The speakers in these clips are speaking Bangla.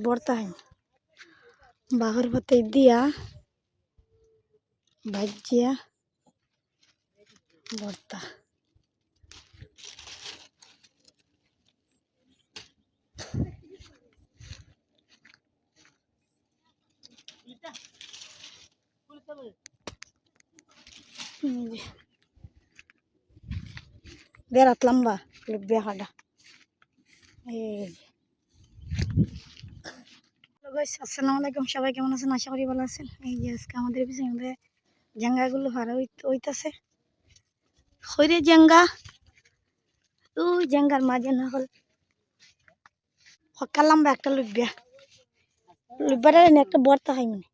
বর্তা হয় বাঘর পাতে দিয়া ভাজিয়া বর্তা বেড়াত লম্বা লুবিয়া খাডা আসসালামু আলাইকুম, সবাই কেমন আছেন? আশা করি ভালো আছেন। এই যে আজকে আমাদের পিছনে জাঙ্গাগুলো হারা হইতাছে খৈরে জাঙ্গা ওই জাঙ্গার মাঝে না হল হকা লম্বা একটা লুবিয়া লুবিয়াটা একটা বর্তা খাই মানে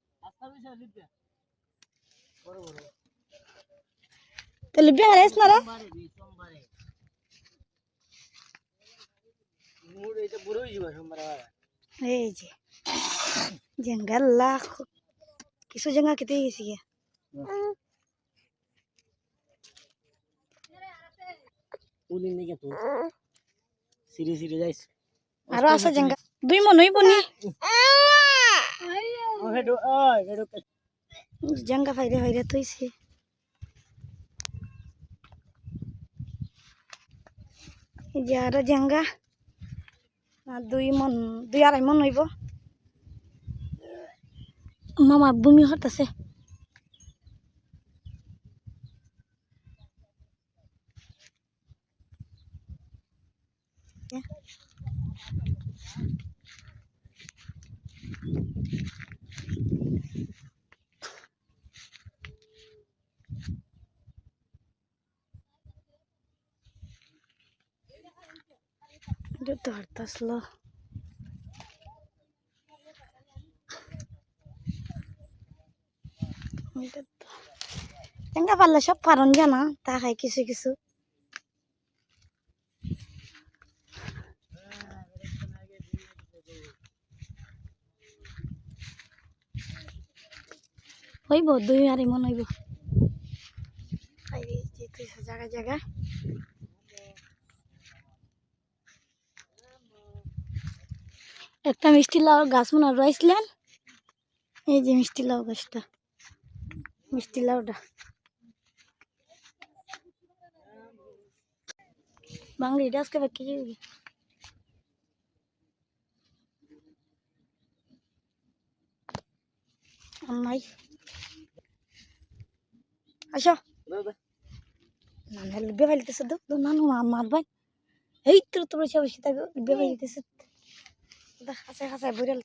তো লুবিয়া হারাইস না রা এই যে জঙ্গল লাখ কিছু জায়গা কেটে গেছি গিয়া আরো আছে জায়গা 2 মন হইব নি জায়গা ফাইরে ফাইরে থইছে এই যে আরো জায়গা 2 মন 2.5 মন হইব মামা ভূমি হতাছে এটা তো হতাসলো জায়গা পারলে সব পারন জানা তা খাই কিছু কিছু হইব 2.5 মন হইব জায়গা জায়গা একটা মিষ্টি লাউ গাছ মনে রয়েছিলেন এই যে মিষ্টি লাউ গাছটা মিষ্টি লাউটা বাংলা এটা আজকে বাকি নাই আসো না লুবে ফেলতেছে তো নানু মার ভাই এই তো তোর বসে তাকে লুবে ফেলতেছে খাঁচায় খাঁচায় বইরাল